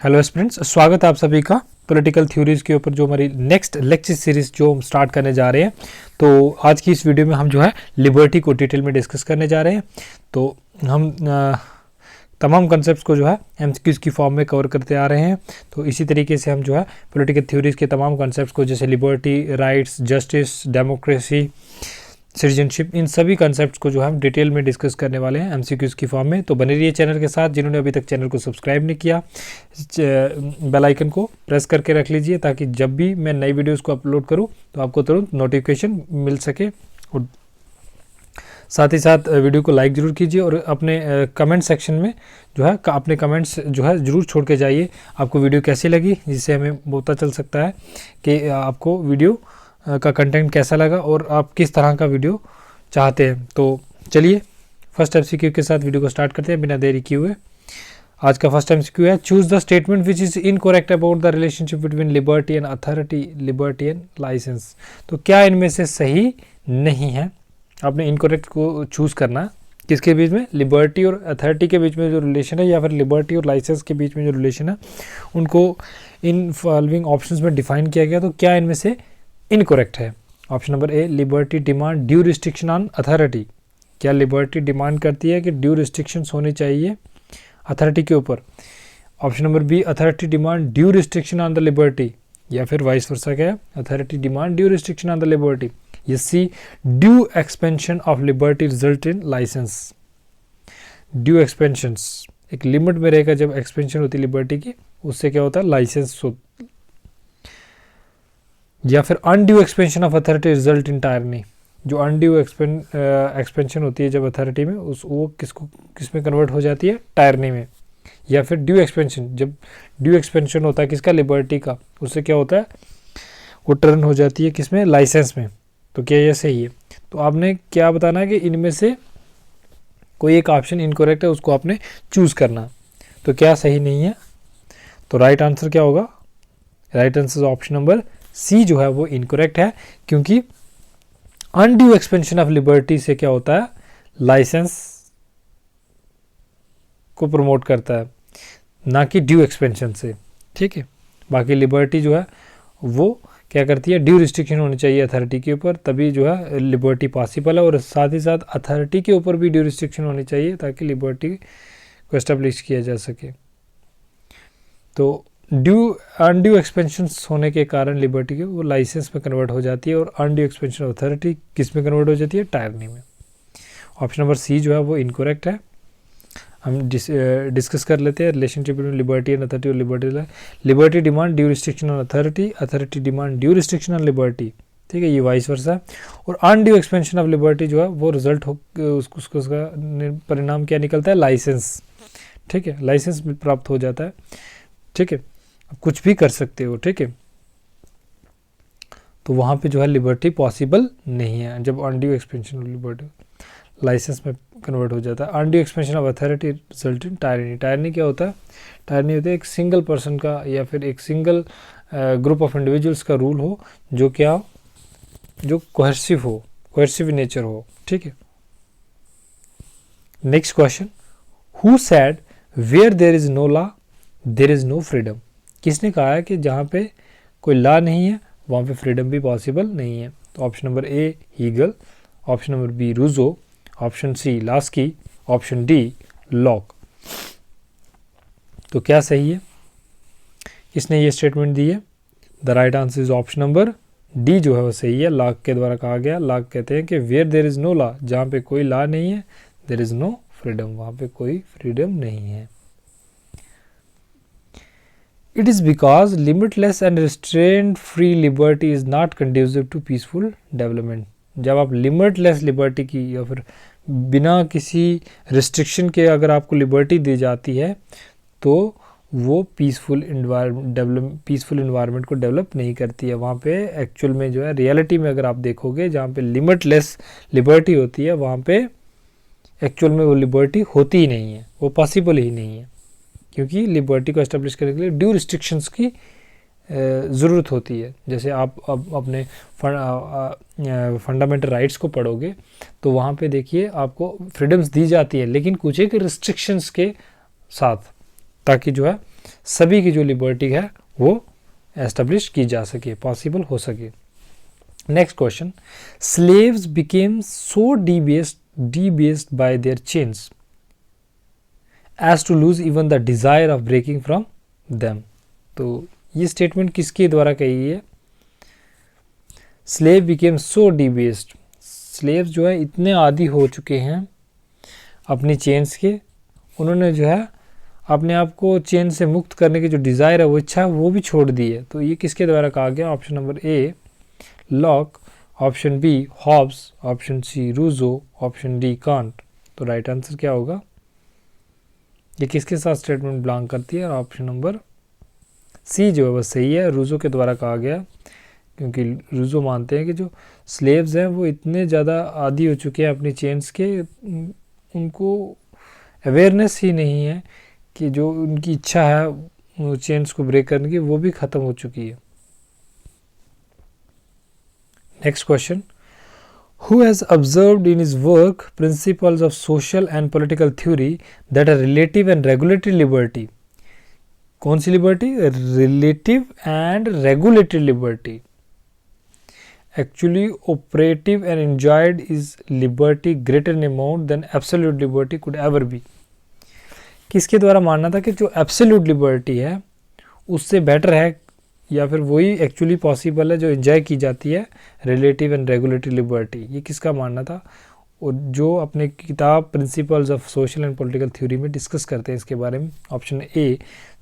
Hello students, स्वागत है आप सभी का पॉलिटिकल थ्योरीज के ऊपर जो हमारी नेक्स्ट लेक्चर सीरीज जो हम स्टार्ट करने जा रहे हैं। तो आज की इस वीडियो में हम जो है लिबर्टी को डिटेल में डिस्कस करने जा रहे हैं। तो हम तमाम कॉन्सेप्ट्स को जो है एमसीक्यूज की फॉर्म में कवर करते आ रहे हैं। तो इसी तरीके से हम जो है पॉलिटिकल थ्योरीज के तमाम कॉन्सेप्ट्स को, जैसे liberty, rights, justice, democracy, citizenship, इन सभी कॉन्सेप्ट्स को जो हम डिटेल में डिस्कस करने वाले हैं एमसीक्यूज की फॉर्म में। तो बने रहिए चैनल के साथ। जिन्होंने अभी तक चैनल को सब्सक्राइब नहीं किया, बेल आइकन को प्रेस करके रख लीजिए ताकि जब भी मैं नई वीडियोस को अपलोड करूं तो आपको तुरंत नोटिफिकेशन मिल सके। और साथ ही साथ वीडियो को लाइक ज़रूर कीजिए और अपने कमेंट सेक्शन में जो है अपने कमेंट्स जो है ज़रूर छोड़ के जाइए। आपको वीडियो कैसी लगी, जिससे हमें पता चल सकता है कि आपको वीडियो का कंटेंट कैसा लगा और आप किस तरह का वीडियो चाहते हैं। तो चलिए फर्स्ट एमसीक्यू के साथ वीडियो को स्टार्ट करते हैं बिना देरी किए हुए। आज का फर्स्ट एमसीक्यू है, choose the statement which is incorrect about the relationship between liberty and authority, liberty and licence. तो क्या इनमें से सही नहीं है? आपने इनकरेक्ट को चूज करना। किसके बीच में? लिबर्टी और अथॉरिटी के बीच में जो रिलेशन है, या फिर लिबर्टी और लाइसेंस के बीच में जो रिलेशन है, उनको इन फॉलोइंग ऑप्शंस में डिफाइन किया गया। तो क्या इनमें से इनकरेक्ट है? Option number A, liberty demand due restriction on authority. क्या लिबर्टी डिमांड करती है कि ड्यू रिस्ट्रिक्शंस होनी चाहिए अथॉरिटी के ऊपर? Option number B, authority demand due restriction on the liberty, या फिर वाइस वर्सा क्या है, authority demand due restriction on the liberty. ये C, due expansion of liberty result in licence. Due expansions एक लिमिट में रहेगा, जब एक्सपेंशन होती है लिबर्टी की, उससे क्या होता है, लाइसेंस। या फिर undue expansion of authority result in tyranny. जो अनड्यू एक्सपेंशन होती है जब अथॉरिटी में, वो किस में कन्वर्ट हो जाती है, टायरनी में। या फिर ड्यू एक्सपेंशन, जब ड्यू एक्सपेंशन होता है किसका, लिबर्टी का, उससे क्या होता है, वो टर्न हो जाती है किसमें, लाइसेंस में। तो क्या ये सही है? तो आपने क्या बताना है कि इनमें से कोई एक ऑप्शन इनकरेक्ट है, उसको आपने चूज करना। तो क्या सही नहीं है? तो राइट आंसर क्या होगा? Right answer option number C जो है वो इनकरेक्ट है, क्योंकि अनड्यू एक्सपेंशन ऑफ लिबर्टी से क्या होता है, लाइसेंस को प्रमोट करता है, ना कि ड्यू एक्सपेंशन से। ठीक है, बाकी लिबर्टी जो है वो क्या करती है, ड्यू रिस्ट्रिक्शन होनी चाहिए अथॉरिटी के ऊपर, तभी जो है लिबर्टी पॉसिबल है। और साथ ही साथ अथॉरिटी के ऊपर भी ड्यू रिस्ट्रिक्शन होनी चाहिए ताकि लिबर्टी को एस्टेब्लिश किया जा सके। तो अनड्यू एक्सपेंशन होने के कारण लिबर्टी के वो लाइसेंस में कन्वर्ट हो जाती है, और अनड्यू एक्सपेंशन अथॉरिटी किस में कन्वर्ट हो जाती है, टायरनी में। ऑप्शन नंबर सी जो है वो इनकरेक्ट है। हम डिस्कस कर लेते हैं relationship between liberty and authority और liberty demand due restriction on authority, authority demand due restriction on liberty. ठीक है, ये वाइस वर्सा है। और अनड्यू एक्सपेंशन ऑफ लिबर्टी जो है वो रिजल्ट हो, उसका परिणाम क्या निकलता है, लाइसेंस। ठीक है, लाइसेंस प्राप्त हो जाता है। ठीक है, कुछ भी कर सकते हो। ठीक है, तो वहाँ पे जो है लिबर्टी पॉसिबल नहीं है जब undue expansion of liberty licence में कन्वर्ट हो जाता है। Undue expansion of authority result in tyranny. Tyranny क्या होता है? टायरनी होता है एक सिंगल पर्सन का या फिर एक सिंगल ग्रुप ऑफ इंडिविजुअल्स का रूल हो, जो क्या, जो कोहर्सिव हो, कोहर्सिव नेचर हो। ठीक है, next question, who said where there is no law there is no freedom. किसने कहा है कि जहाँ पे कोई लॉ नहीं है वहाँ पे फ्रीडम भी पॉसिबल नहीं है? तो option number A, Hegel, option number B, Rousseau, option C, Laski, option D, Locke. तो क्या सही है? किसने ये स्टेटमेंट दी है? The right answer is option number D जो है वो सही है। लॉक के द्वारा कहा गया। लॉक कहते हैं कि where there is no law, जहाँ पे कोई लॉ नहीं है, देयर इज नो फ्रीडम, वहाँ पे कोई फ्रीडम नहीं है। It is because limitless and restraint free liberty is not conducive to peaceful development. जब आप लिमिटलेस लिबर्टी की या फिर बिना किसी रिस्ट्रिक्शन के अगर आपको लिबर्टी दी जाती है, तो वो पीसफुल इन्वायरमेंट को डेवलप नहीं करती है। वहाँ पे एक्चुअल में जो है, रियलिटी में अगर आप देखोगे, जहाँ पे लिमिटलेस लिबर्टी होती है, वहाँ पे एक्चुअल में वो लिबर्टी होती ही नहीं है, वो पॉसिबल ही नहीं है, क्योंकि लिबर्टी को एस्टेब्लिश करने के लिए ड्यू रिस्ट्रिक्शंस की ज़रूरत होती है। जैसे आप अब अपने फंडामेंटल राइट्स को पढ़ोगे तो वहाँ पे देखिए आपको फ्रीडम्स दी जाती है, लेकिन कुछ एक रिस्ट्रिक्शंस के साथ, ताकि जो है सभी की जो लिबर्टी है वो एस्टेब्लिश की जा सके, पॉसिबल हो सके। Next question, slaves became so debased by their chains as to lose even the desire of breaking from them। तो ये स्टेटमेंट किसके द्वारा कही है? Slave became so debased, slaves जो है इतने आदी हो चुके हैं अपनी चेन्स के, उन्होंने जो है अपने आप को चेन से मुक्त करने की जो डिज़ायर है, वो इच्छा है, वो भी छोड़ दी है। तो ये किसके द्वारा कहा गया? Option number A Locke, option B Hobbes, option C Rousseau, option D Kant. तो राइट आंसर क्या होगा? ये किसके साथ स्टेटमेंट बिलोंग करती है? ऑप्शन नंबर सी जो है वो सही है, रूजो के द्वारा कहा गया, क्योंकि रूजो मानते हैं कि जो स्लेव्स हैं वो इतने ज़्यादा आदी हो चुके हैं अपनी चेन्स के, उनको अवेयरनेस ही नहीं है कि जो उनकी इच्छा है चेन्स को ब्रेक करने की, वो भी ख़त्म हो चुकी है। Next question, who has observed in his work principles of social and political theory that are relative and regulatory liberty. कौन सी liberty? Relative and regulatory liberty. Actually operative and enjoyed is liberty greater in amount than absolute liberty could ever be. किसके द्वारा मानना था कि जो absolute liberty है उससे बेटर है, या फिर वही एक्चुअली पॉसिबल है जो एंजॉय की जाती है रिलेटिव एंड रेगुलेटरी लिबर्टी। ये किसका मानना था? और जो अपने किताब principles of social and political theory में डिस्कस करते हैं इसके बारे में। Option A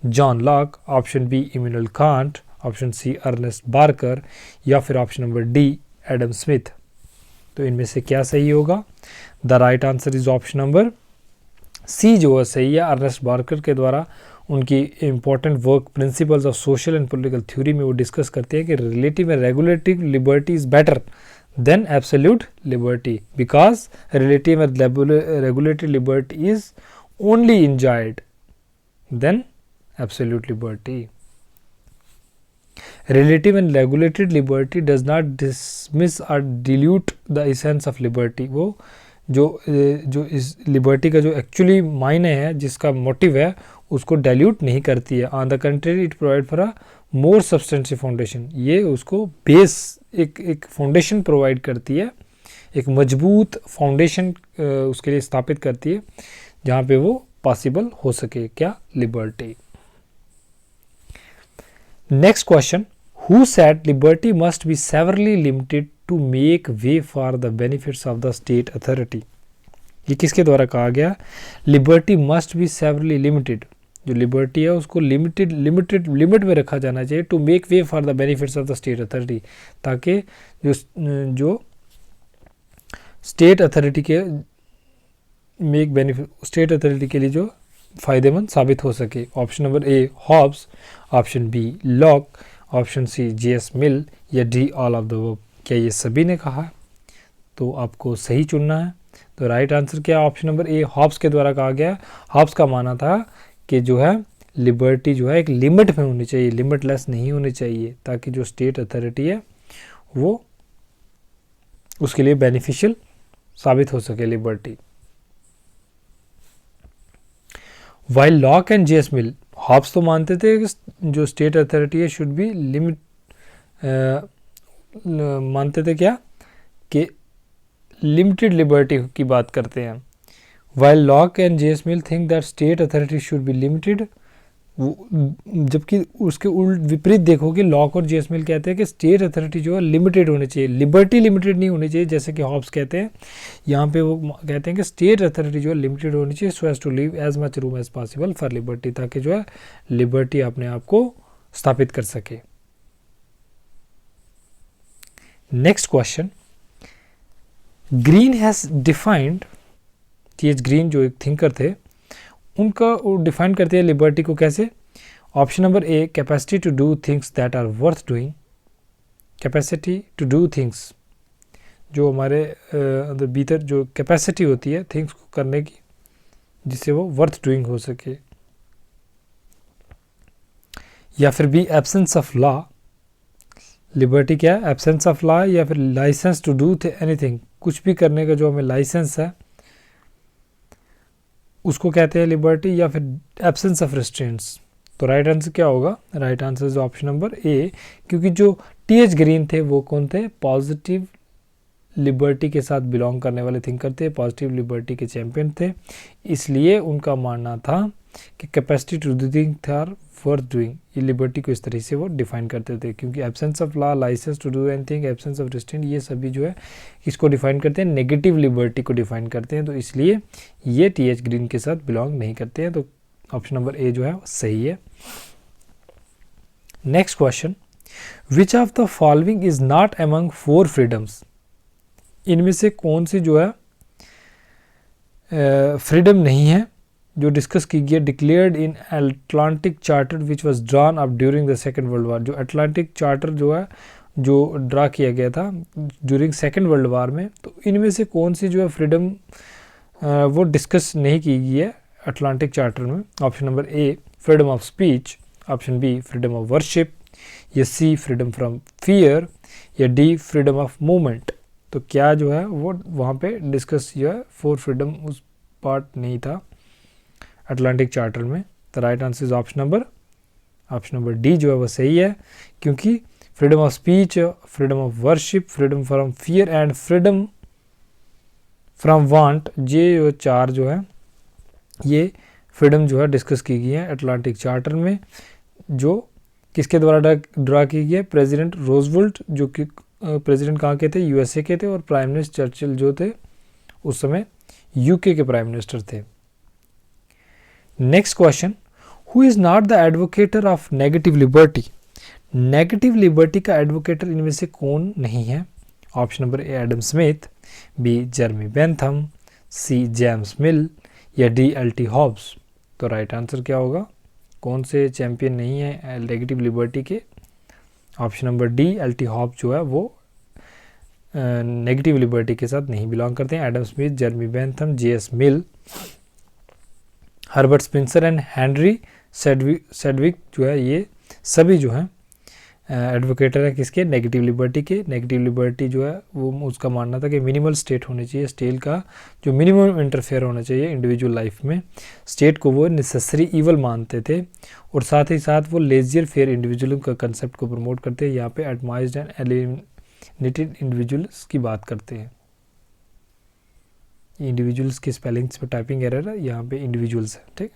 John Locke, option B Immanuel Kant, option C Ernest Barker, या फिर option number D Adam Smith. तो इनमें से क्या सही होगा? The right answer is option number C जो है सही है। अर्नेस्ट बार्कर के द्वारा उनकी important work principles of social and political theory में वो डिस्कस करते हैं कि relative and regulatory liberty is better than absolute liberty, because relative and regulatory liberty is only enjoyed than absolute liberty. Relative and regulated liberty does not dismiss or dilute the essence of liberty। वो जो इस liberty का जो actually मायने है, जिसका motive है, उसको डाइल्यूट नहीं करती है। On the country it provide for a more substantial foundation. ये उसको बेस एक फाउंडेशन प्रोवाइड करती है, एक मजबूत फाउंडेशन उसके लिए स्थापित करती है जहाँ पे वो पॉसिबल हो सके। क्या? Liberty. Next question, who said liberty must be severely limited to make way for the benefits of the state authority. ये किसके द्वारा कहा गया? Liberty must be severely limited. जो लिबर्टी है उसको लिमिट में रखा जाना चाहिए to make way for the benefits of the state authority, ताकि जो स्टेट अथॉरिटी के स्टेट अथॉरिटी के लिए जो फ़ायदेमंद साबित हो सके। ऑप्शन नंबर ए Hobbs, option B Locke, option C J S Mill, या D all of the above. क्या ये सभी ने कहा? तो आपको सही चुनना है। तो राइट आंसर क्या? ऑप्शन नंबर ए हॉब्स के द्वारा कहा गया। हॉब्स का माना था कि जो है लिबर्टी जो है एक लिमिट में होनी चाहिए, लिमिटलेस नहीं होनी चाहिए, ताकि जो स्टेट अथॉरिटी है वो उसके लिए बेनिफिशियल साबित हो सके liberty. While Locke and JS Mill, Hobbes तो मानते थे कि जो स्टेट अथॉरिटी है शुड बी लिमिट, मानते थे क्या कि लिमिटेड लिबर्टी की बात करते हैं। While Locke and JS mill think that state authority should be limited, जबकि उसके उल्ट विपरीत देखोगे, लॉक और जेएस मिल कहते हैं कि स्टेट अथॉरिटी जो है लिमिटेड होनी चाहिए, लिबर्टी लिमिटेड नहीं होनी चाहिए, जैसे कि हॉब्स कहते हैं। यहाँ पे वो कहते हैं कि स्टेट अथॉरिटी जो है लिमिटेड होनी चाहिए, so as to leave as much room as possible for liberty, ताकि जो है लिबर्टी अपने आप को स्थापित कर सके। Next question, green has defined, TH. Green जो एक थिंकर थे, उनका वो डिफाइन करते हैं लिबर्टी को कैसे? Option number A capacity to do things that are worth doing. Capacity to do things, जो हमारे अंदर भीतर जो कैपेसिटी होती है थिंग्स को करने की, जिससे वो वर्थ डूइंग हो सके। या फिर B absence of law. Liberty क्या है? एब्सेंस ऑफ लॉ, या फिर लाइसेंस टू डू एनीथिंग, कुछ भी करने का जो हमें लाइसेंस है उसको कहते हैं लिबर्टी, या फिर एब्सेंस ऑफ रेस्ट्रेंट्स। तो राइट आंसर क्या होगा? Right answer is option number ए, क्योंकि जो टी.एच. ग्रीन थे वो कौन थे? पॉजिटिव लिबर्टी के साथ बिलोंग करने वाले थिंकर थे, पॉजिटिव लिबर्टी के चैंपियन थे, इसलिए उनका मानना था कि capacity to do things are worth doing, ये लिबर्टी को इस तरह से वो डिफाइन करते थे, क्योंकि absence of law, licence to do anything, absence of restraint, ये सभी जो है इसको डिफाइन करते हैं, नेगेटिव लिबर्टी को डिफाइन करते हैं, तो इसलिए ये टी.एच. ग्रीन के साथ बिलोंग नहीं करते हैं, तो ऑप्शन नंबर ए जो है सही है। Next question, which of the following is not among 4 freedoms, इनमें से कौन सी जो है फ्रीडम नहीं है जो डिस्कस की गई है? Declared in Atlantic charter which was drawn up during the second world war, जो अटलांटिक चार्टर जो है जो ड्रा किया गया था ड्यूरिंग सेकेंड वर्ल्ड वार में, तो इनमें से कौन सी जो है फ्रीडम वो डिस्कस नहीं की गई है अटलांटिक चार्टर में? Option number A freedom of speech, option B freedom of worship, या सी फ्रीडम फ्रॉम फियर, या डी फ्रीडम ऑफ मूवमेंट। तो क्या जो है वो वहाँ पे डिस्कस जो है 4 फ्रीडम उस पार्ट नहीं था अटलांटिक चार्टर में। तो right answer is option number D जो है वो सही है, क्योंकि freedom of speech, freedom of worship, freedom from fear and freedom from want, ये 4 जो है ये फ्रीडम जो है डिस्कस की गई है अटलांटिक चार्टर में, जो किसके द्वारा ड्रा की गई है? प्रेसिडेंट रोजवेल्ट, जो कि प्रेसिडेंट कहाँ के थे? यूएसए के थे, और प्राइम मिनिस्टर चर्चिल जो थे उस समय यूके के प्राइम मिनिस्टर थे। Next question, who is not the advocator of negative liberty, negative liberty का एडवोकेटर इनमें से कौन नहीं है? Option number A Adam Smith, B Jeremy Bentham, C James Mill, या डी एल.टी. हॉब्स। तो राइट आंसर क्या होगा? कौन से चैंपियन नहीं है नेगेटिव लिबर्टी के? Option number D LT. Hobbes जो है वो नेगेटिव लिबर्टी के साथ नहीं बिलोंग करते हैं। Adam Smith, Jeremy Bentham, JS. Mill, Herbert Spencer and Henry Sedgwick जो है ये सभी जो हैं एडवोकेटर है किसके? नेगेटिव लिबर्टी के। नेगेटिव लिबर्टी जो है वो उसका मानना था कि मिनिमल स्टेट होनी चाहिए, स्टेट का जो मिनिमम इंटरफेयर होना चाहिए इंडिविजुअल लाइफ में, स्टेट को वो नेसेसरी ईवल मानते थे, और साथ ही साथ वो लेजियर फेयर इंडिविजुअल का कंसेप्ट को प्रमोट करते हैं। यहाँ पे एटमाइज्ड एंड एलिनेटेड इंडिविजुअल्स की बात करते हैं। इंडिविजुअल्स की स्पेलिंग्स पे टाइपिंग एरर है, यहाँ पे इंडिविजुअल्स है, ठीक।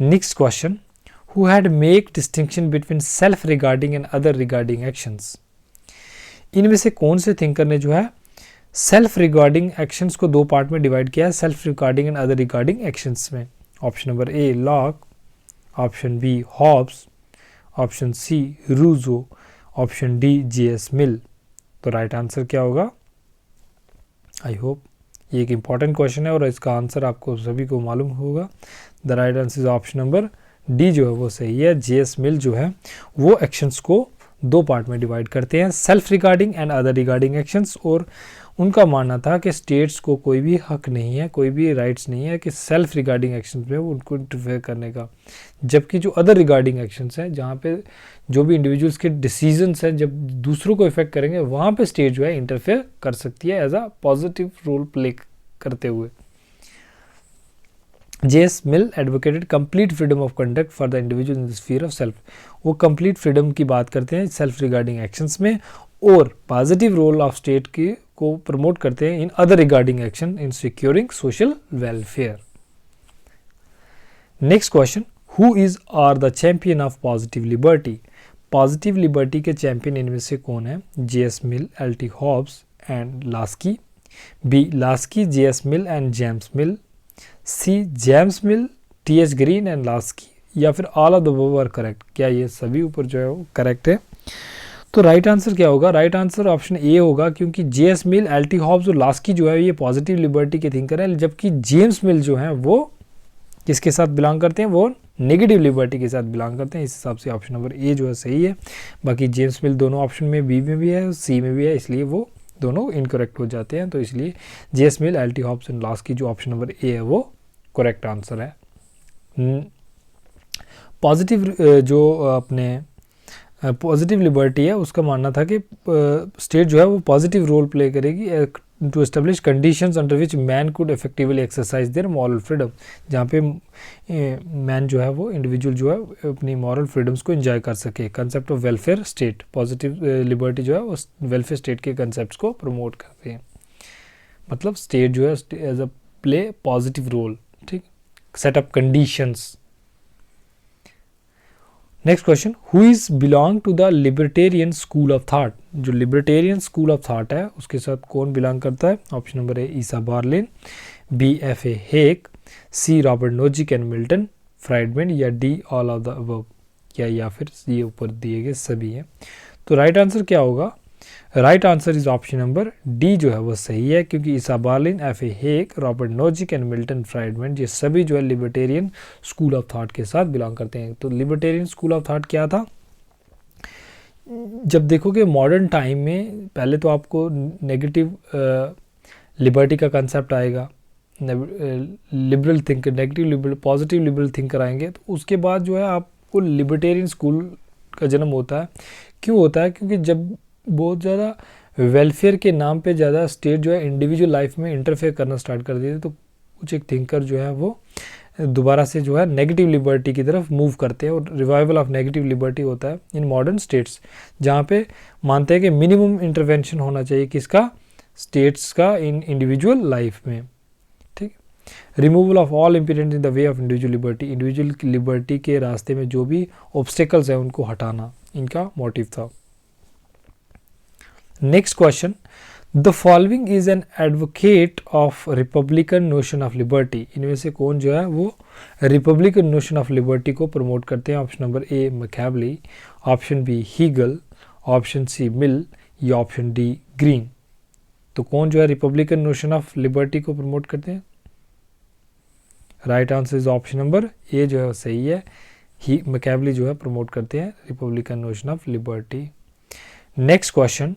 Next question, who had make distinction between self regarding and other regarding actions, इनमें से कौन से थिंकर ने जो है सेल्फ रिगार्डिंग एक्शंस को 2 पार्ट में डिवाइड किया है self regarding and other regarding actions में? Option number A Locke, option B Hobbes, option C Rousseau, option D J S. Mill. तो राइट आंसर क्या होगा? आई होप ये एक इंपॉर्टेंट क्वेश्चन है और इसका आंसर आपको सभी को मालूम होगा। The right answer is option number D जो है वो सही है। जे.एस. मिल जो है वो एक्शंस को 2 पार्ट में डिवाइड करते हैं, self regarding and other regarding actions, और उनका मानना था कि स्टेट्स को कोई भी हक नहीं है, कोई भी राइट्स नहीं है कि सेल्फ रिगार्डिंग एक्शंस में उनको इंटरफेयर करने का, जबकि जो अदर रिगार्डिंग एक्शंस हैं जहाँ पे जो भी इंडिविजुअल्स के डिसीजंस हैं जब दूसरों को इफेक्ट करेंगे वहाँ पे स्टेट जो है इंटरफेयर कर सकती है as a positive role play करते हुए। JS. Mill advocated complete freedom of conduct for the individual in the sphere of self, वो कंप्लीट फ्रीडम की बात करते हैं सेल्फ रिगार्डिंग एक्शंस में, और पॉजिटिव रोल ऑफ स्टेट की को प्रमोट करते हैं in other regarding action in securing social welfare. Next question, who is are the champion of positive liberty, positive liberty के चैंपियन इनमें से कौन है? JS. Mill, LT. Hobbes and Laski, B Laski, JS. Mill and James Mill, C James Mill, TH. Green and Laski, या फिर all of the above are correct. क्या ये सभी ऊपर जो है वो करेक्ट है? तो राइट आंसर क्या होगा? राइट आंसर ऑप्शन ए होगा, क्योंकि जे.एस. Mill, LT. हॉब्स और लास्की जो है ये पॉजिटिव लिबर्टी के थिंकर हैं, जबकि जेम्स मिल जो है वो किसके साथ बिलोंग करते हैं? वो नेगेटिव लिबर्टी के साथ बिलोंग करते हैं। इस हिसाब से ऑप्शन नंबर ए जो है सही है। बाकी जेम्स मिल दोनों ऑप्शन में, बी में भी है, सी में भी है, इसलिए वो दोनों इनकरेक्ट हो जाते हैं। तो इसलिए JS. Mill, LT. Hobbes and Laski जो ऑप्शन नंबर ए है वो करेक्ट आंसर है। पॉजिटिव जो अपने पॉजिटिव लिबर्टी है उसका मानना था कि स्टेट जो है वो पॉजिटिव रोल प्ले करेगी to establish conditions under which man could effectively exercise their moral freedom, जहाँ पे मैन जो है वो इंडिविजुअल जो है अपनी मॉरल फ्रीडम्स को एंजॉय कर सके। Concept of welfare state, positive liberty जो है वो वेलफेयर स्टेट के कंसेप्ट को प्रमोट करते हैं, मतलब स्टेट जो है as a play positive role, ठीक, set up conditions. Next question, who is belong to the libertarian school of thought, जो लिबर्टेरियन स्कूल ऑफ थॉट है उसके साथ कौन बिलोंग करता है? Option number A Isaiah Berlin, B F A Hayek, C Robert Nozick and Milton Friedman, या D all of the above, या फिर ये ऊपर दिए गए सभी हैं। तो राइट आंसर क्या होगा? Right answer is option number D जो है वो सही है, क्योंकि Isaiah Berlin, F A Hayek, Robert Nozick and Milton Friedman ये सभी जो है लिबर्टेरियन स्कूल ऑफ थॉट के साथ बिलोंग करते हैं। तो लिबर्टेरियन स्कूल ऑफ थॉट क्या था? जब देखोगे मॉडर्न टाइम में पहले तो आपको नेगेटिव लिबर्टी का कंसेप्ट आएगा, liberal thinker, negative liberal, positive liberal thinker आएंगे, तो उसके बाद जो है आपको लिबर्टेरियन स्कूल का जन्म होता है। क्यों होता है? क्योंकि जब बहुत ज़्यादा वेलफेयर के नाम पे ज़्यादा स्टेट जो है इंडिविजुअल लाइफ में इंटरफेयर करना स्टार्ट कर देते, तो कुछ एक थिंकर जो है वो दोबारा से जो है नेगेटिव लिबर्टी की तरफ मूव करते हैं, और रिवाइवल ऑफ नेगेटिव लिबर्टी होता है इन मॉडर्न स्टेट्स, जहाँ पे मानते हैं कि मिनिमम इंटरवेंशन होना चाहिए किसका? स्टेट्स का इन इंडिविजुअल लाइफ में, ठीक। Removal of all impedance in the way of individual liberty, individual liberty के रास्ते में जो भी ऑब्स्टेकल्स हैं उनको हटाना इनका मोटिव था। Next question, the following is an advocate of republican notion of liberty, इनमें से कौन जो है वो रिपब्लिकन नोशन ऑफ लिबर्टी को प्रमोट करते हैं? Option number A Machiavelli, option B Hegel, option C Mill, या ऑप्शन डी ग्रीन। तो कौन जो है रिपब्लिकन नोशन ऑफ लिबर्टी को प्रमोट करते हैं? Right answer is option number A जो है सही है, ही मैकियावेली जो है प्रमोट करते हैं Republican notion of liberty. Next question,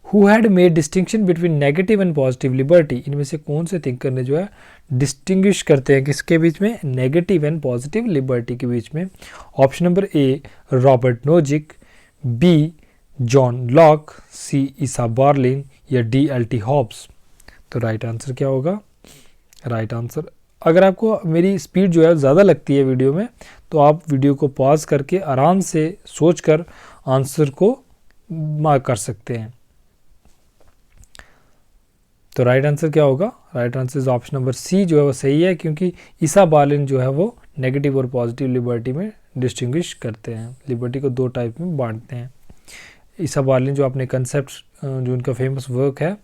who had made distinction between negative and positive liberty, इनमें से कौन से थिंकर ने जो है डिस्टिंग्विश करते हैं किसके बीच में? नेगेटिव एंड पॉजिटिव लिबर्टी के बीच में। Option number A Robert Nozick, B John Locke, C Isaiah Berlin, या डी एल.टी. हॉब्स। तो राइट आंसर क्या होगा? राइट आंसर, अगर आपको मेरी स्पीड जो है ज़्यादा लगती है वीडियो में, तो आप वीडियो को पॉज करके आराम से सोचकर आंसर को मार्क कर सकते हैं। तो राइट आंसर क्या होगा? Right answer is option number C जो है वो सही है, क्योंकि ईसा बार्लिन जो है वो नेगेटिव और पॉजिटिव लिबर्टी में डिस्टिंग्विश करते हैं, लिबर्टी को दो टाइप में बांटते हैं। ईसा बार्लिन जो अपने कंसेप्ट, जो उनका फेमस वर्क है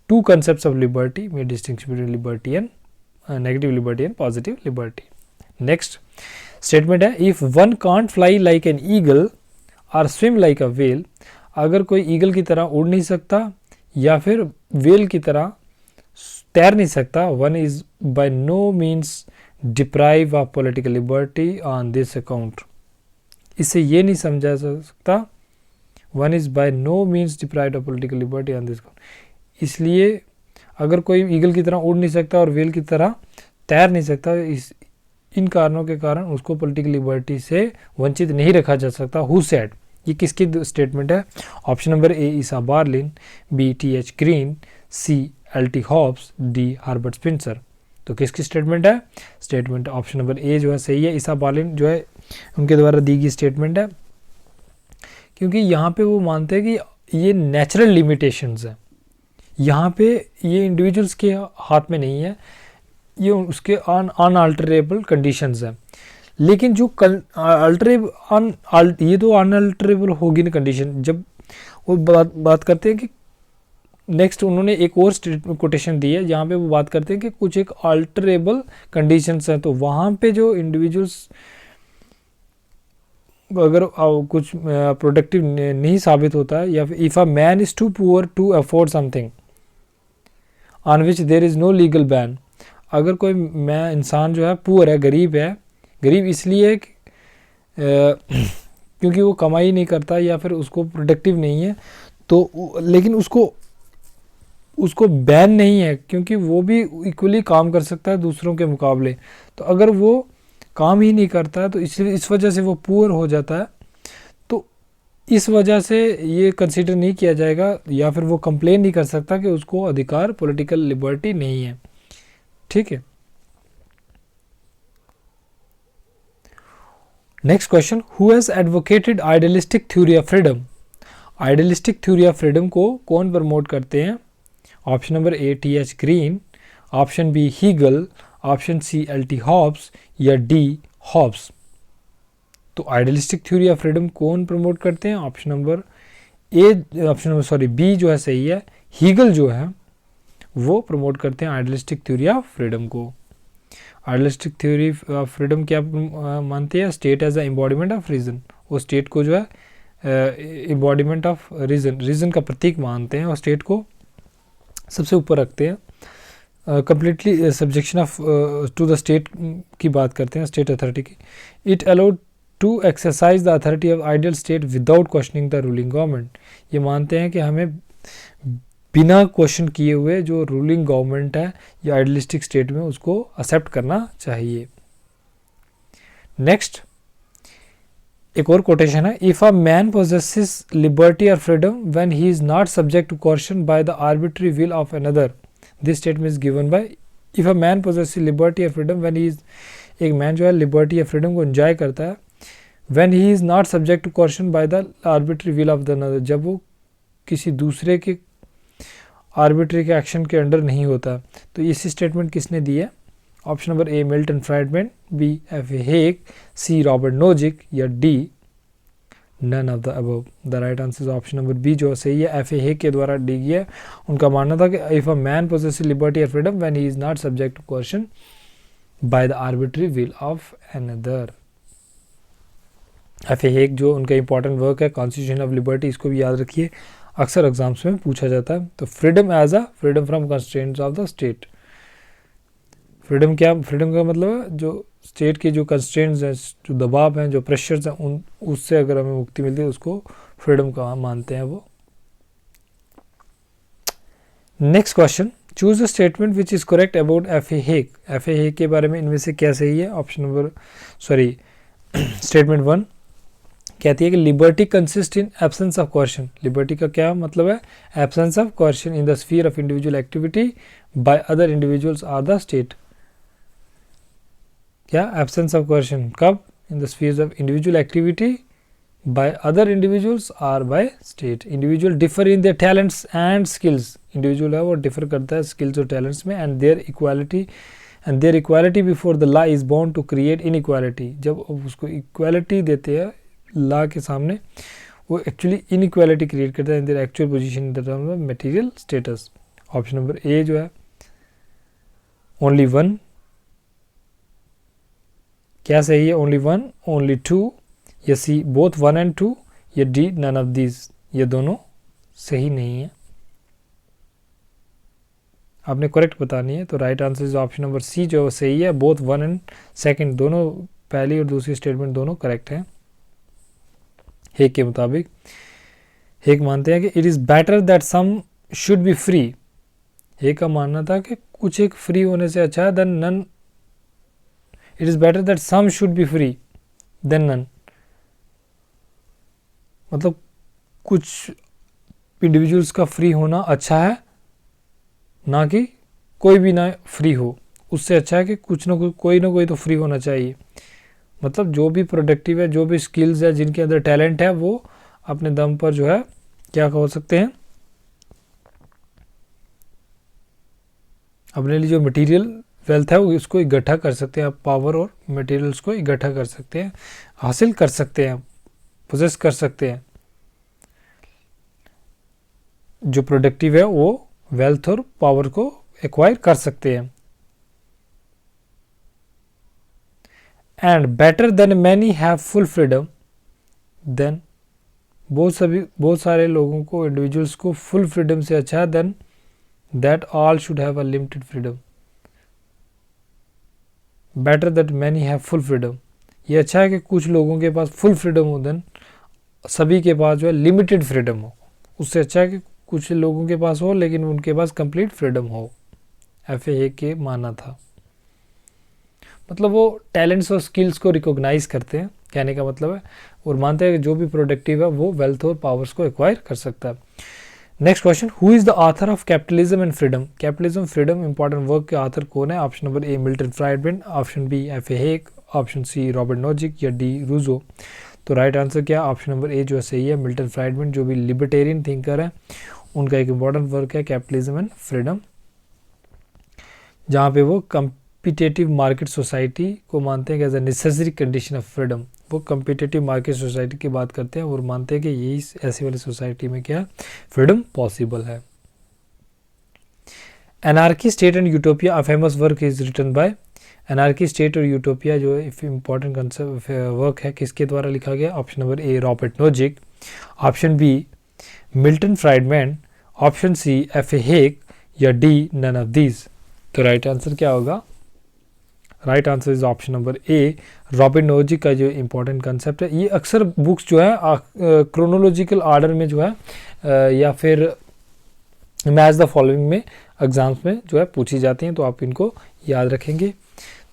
टू कंसेप्ट्स ऑफ लिबर्टी में distinction between liberty and negative liberty and positive liberty. Next statement है, if one can't fly like an eagle और स्विम लाइक अ व्हेल, अगर कोई ईगल की तरह उड़ नहीं सकता या फिर व्हेल की तरह तैर नहीं सकता, one is by no means deprive of political liberty on this account. इससे ये नहीं समझा जा सकता, one is by no means deprived of political liberty on this account, इसलिए अगर कोई ईगल की तरह उड़ नहीं सकता और व्हेल की तरह तैर नहीं सकता, इन कारणों के कारण उसको पॉलिटिकल लिबर्टी से वंचित नहीं रखा जा सकता। हु सेड, ये किसकी स्टेटमेंट है? Option number A Isaiah Berlin, B TH. Green, C LT. Hobbes, D Herbert Spencer. तो किसकी स्टेटमेंट है? स्टेटमेंट ऑप्शन नंबर ए जो है सही है, ईसा बार्लिन जो है उनके द्वारा दी गई स्टेटमेंट है, क्योंकि यहाँ पे वो मानते हैं कि ये नेचुरल लिमिटेशंस है, यहाँ पे ये इंडिविजुअल्स के हाथ में नहीं है, ये उसके अनअल्टरेबल कंडीशंस हैं। लेकिन जो ये तो अनअल्टरेबल होगी ना कंडीशन, जब वो बात करते हैं कि नेक्स्ट उन्होंने एक और कोटेशन दी है जहाँ पे वो बात करते हैं कि कुछ एक अल्टरेबल कंडीशंस हैं, तो वहाँ पे जो इंडिविजुअल्स अगर कुछ प्रोडक्टिव नहीं साबित होता है, या फिर if a man is too poor to afford something on which there is no legal ban, अगर कोई इंसान जो है पुअर है, गरीब इसलिए क्योंकि वो कमाई नहीं करता या फिर उसको प्रोडक्टिव नहीं है, तो लेकिन उसको बैन नहीं है क्योंकि वो भी इक्वली काम कर सकता है दूसरों के मुकाबले। तो अगर वो काम ही नहीं करता है तो इसलिए इस वजह से वो पुअर हो जाता है, तो इस वजह से ये कंसीडर नहीं किया जाएगा या फिर वो कंप्लेन नहीं कर सकता कि उसको अधिकार पॉलिटिकल लिबर्टी नहीं है। ठीक है। Next question, who has advocated idealistic theory of freedom? Idealistic theory of freedom को कौन प्रमोट करते हैं? Option number A TH. Green, option B Hegel, option C LT. Hobbes या डी हॉब्स। तो आइडियलिस्टिक थ्योरी ऑफ फ्रीडम कौन promote करते हैं? Option number B जो है सही है। हीगल जो है वो प्रमोट करते हैं आइडियलिस्टिक थ्योरी ऑफ फ्रीडम को। आइडियलिस्टिक थ्योरी ऑफ फ्रीडम क्या मानती है? State as a embodiment of reason. वो स्टेट को जो है एम्बॉडीमेंट ऑफ रीजन का प्रतीक मानते हैं और स्टेट को सबसे ऊपर रखते हैं। Completely subjection of to the state की बात करते हैं, स्टेट अथॉरिटी की। It allowed to exercise the authority of ideal state without questioning the ruling government. ये मानते हैं कि हमें बिना क्वेश्चन किए हुए जो रूलिंग गवर्नमेंट है या आइडियलिस्टिक स्टेट में उसको एक्सेप्ट करना चाहिए। नेक्स्ट एक और कोटेशन है, if a man possesses liberty और freedom when he is not subject to question by the arbitrary will of another, this statement is given by if a man possesses liberty और freedom when he is, एक man जो है liberty या freedom को enjoy करता है when he is not subject to question by the arbitrary will of the another, जब वो किसी दूसरे के आर्बिट्री के एक्शन के अंडर नहीं होता। तो इसी स्टेटमेंट किसने दी है? Option number A Milton Friedman, B F A. Hayek, C Robert Nozick या D none of the above. The right answer is option number B जो सही है, एफ.ए. हेग के द्वारा दी गई है। उनका मानना था कि if a man possesses liberty और freedom when he is not subject to question by the arbitrary will of another. F A. Hayek जो उनका इंपॉर्टेंट वर्क है कॉन्स्टिट्यूशन ऑफ लिबर्टी, इसको भी याद रखिए, अक्सर एग्जाम्स में पूछा जाता है। तो freedom as a freedom from constraints of the state. Freedom क्या, फ्रीडम का मतलब है जो स्टेट के जो कंस्ट्रेंट्स हैं, जो दबाव हैं, जो प्रेशर्स हैं, उन उससे अगर हमें मुक्ति मिलती है उसको फ्रीडम का मानते हैं वो। Next question, choose a statement which is correct about F A. Hayek. F A. Hayek के बारे में इनमें से क्या सही है? ऑप्शन नंबर स्टेटमेंट 1 कहती है कि liberty consist in absence of question. Liberty का क्या मतलब है? Absence of question in the sphere of individual activity by other individuals are the state. क्या एब्सेंस ऑफ क्वेश्चन कब? In the sphere of individual activity by other individuals are by state. Individual differ in their talents and skills. Individual है वो differ करता है skills और talents में। And their equality before the law is bound to create inequality. जब उसको equality देते हैं लॉ के सामने, वो एक्चुअली इनइक्वालिटी क्रिएट करता है in their actual position in the terms of material status. Option number A जो है ओनली 1 क्या सही है? ओनली 1, ओनली 2 या सी बोथ 1 and 2 या डी नन ऑफ दीज, ये दोनों सही नहीं है। आपने करेक्ट बतानी है। तो right answer is option number C जो सही है, बोथ 1 and 2 दोनों, पहली और दूसरी स्टेटमेंट दोनों करेक्ट हैं हेग के मुताबिक। हेग मानते हैं कि it is better that some should be free. Hayek का मानना था कि कुछ एक फ्री होने से अच्छा है than none. It is better that some should be free than none, मतलब कुछ इंडिविजुअल्स का फ्री होना अच्छा है, ना कि कोई भी ना फ्री हो। उससे अच्छा है कि कुछ ना कोई तो फ्री होना चाहिए। मतलब जो भी प्रोडक्टिव है, जो भी स्किल्स है, जिनके अंदर टैलेंट है, वो अपने दम पर जो है क्या हो सकते हैं, अपने लिए जो मटेरियल वेल्थ है उसको इकट्ठा कर सकते हैं। आप पावर और मटेरियल्स को इकट्ठा कर सकते हैं, हासिल कर सकते हैं, पोजेस कर सकते हैं। जो प्रोडक्टिव है वो वेल्थ और पावर को एक्वायर कर सकते हैं। And better than many have full freedom than, बहुत सारे लोगों को, इंडिविजुअल्स को फुल फ्रीडम से अच्छा है than that all should have a limited freedom. Better that many have full freedom, ये अच्छा है कि कुछ लोगों के पास फुल फ्रीडम हो देन सभी के पास जो है लिमिटेड फ्रीडम हो। उससे अच्छा है कि कुछ लोगों के पास हो लेकिन उनके पास कंप्लीट फ्रीडम हो। एफ.ए. हेग के मानना था। मतलब वो टैलेंट्स और स्किल्स को रिकॉग्नाइज करते हैं कहने का मतलब है, और मानते हैं कि जो भी प्रोडक्टिव है वो वेल्थ और पावर्स को एक्वायर कर सकता है। Next question, who is the author of capitalism and freedom? Capitalism freedom important work के ऑथर कौन है? Option number A Milton Friedman, option B F A. Hayek, option C Robert Nozick या D Rousseau. तो right answer क्या है? Option number A जो है सही है, मिल्टन फ्राइडमैन जो भी लिबर्टेरियन थिंकर है, उनका एक इंपॉर्टेंट वर्क है कैपिटलिज्म एंड फ्रीडम, जहाँ पे वो कम्पिटेटिव मार्केट सोसाइटी को मानते हैं कि as a necessary condition of freedom. वो कम्पिटेटिव मार्केट सोसाइटी की बात करते हैं और मानते हैं कि यही ऐसी वाली सोसाइटी में क्या फ्रीडम पॉसिबल है। Anarchy state and utopia, a famous work is written by. Anarchy state और यूटोपिया जो इंपॉर्टेंट कंसेप्ट वर्क है, किसके द्वारा लिखा गया? Option number A Robert Nozick, option B Milton Friedman, option C F A. Hayek या D none of these. तो right answer क्या होगा? Right answer is option number A Robert Nozick का जो इंपॉर्टेंट कंसेप्ट है। ये अक्सर बुक्स जो है क्रोनोलॉजिकल ऑर्डर में जो है या फिर मैच द फॉलोइंग में एग्जाम्स में जो है पूछी जाती हैं, तो आप इनको याद रखेंगे।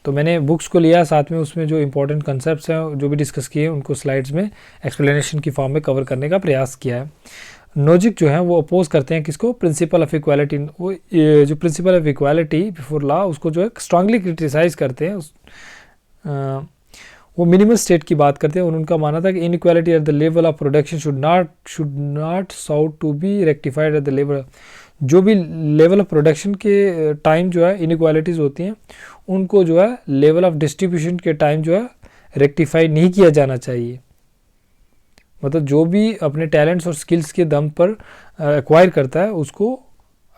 तो मैंने बुक्स को लिया, साथ में उसमें जो इंपॉर्टेंट कंसेप्ट्स हैं जो भी डिस्कस किए हैं उनको स्लाइड्स में एक्सप्लेनेशन की फॉर्म में कवर करने का प्रयास किया है। नोजिक जो है वो अपोज करते हैं किसको? Principle of equality. वो जो principle of equality before law उसको जो है स्ट्रांगली क्रिटिसाइज करते हैं। वो मिनिमल स्टेट की बात करते हैं और उनका मानना था कि inequality at the level of production should not sought to be rectified at the level. जो भी लेवल ऑफ प्रोडक्शन के टाइम जो है इनइक्वालिटीज़ होती हैं उनको जो है लेवल ऑफ डिस्ट्रीब्यूशन के टाइम जो है रेक्टिफाई नहीं किया जाना चाहिए। मतलब जो भी अपने टैलेंट्स और स्किल्स के दम पर एक्वायर करता है उसको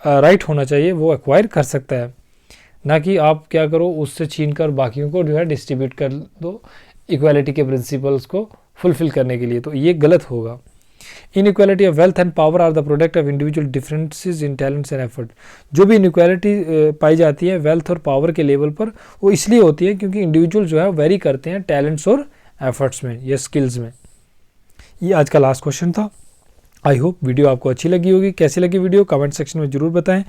राइट होना चाहिए, वो एक्वायर कर सकता है, ना कि आप क्या करो उससे छीन कर बाकियों को जो है डिस्ट्रीब्यूट कर दो इक्वालिटी के प्रिंसिपल्स को फुलफिल करने के लिए, तो ये गलत होगा। Inequality of wealth and power are the product of individual differences in talents and effort. जो भी इनइक्वालिटी पाई जाती है वेल्थ और पावर के लेवल पर, वो इसलिए होती है क्योंकि इंडिविजुअल जो है वेरी करते हैं टैलेंट्स और एफर्ट्स में या स्किल्स में। ये आज का लास्ट क्वेश्चन था। आई होप वीडियो आपको अच्छी लगी होगी। कैसी लगी वीडियो कमेंट सेक्शन में ज़रूर बताएं,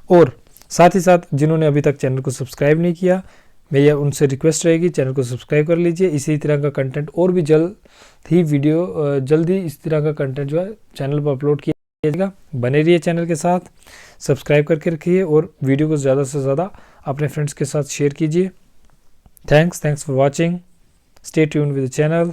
और साथ ही साथ जिन्होंने अभी तक चैनल को सब्सक्राइब नहीं किया, मेरी उनसे रिक्वेस्ट रहेगी चैनल को सब्सक्राइब कर लीजिए। इसी तरह का कंटेंट और भी जल्दी इस तरह का कंटेंट जो है चैनल पर अपलोड किया जाएगा। बने रहिए चैनल के साथ, सब्सक्राइब करके रखिए और वीडियो को ज़्यादा से ज़्यादा अपने फ्रेंड्स के साथ शेयर कीजिए। Thanks for watching, stay tuned with the channel.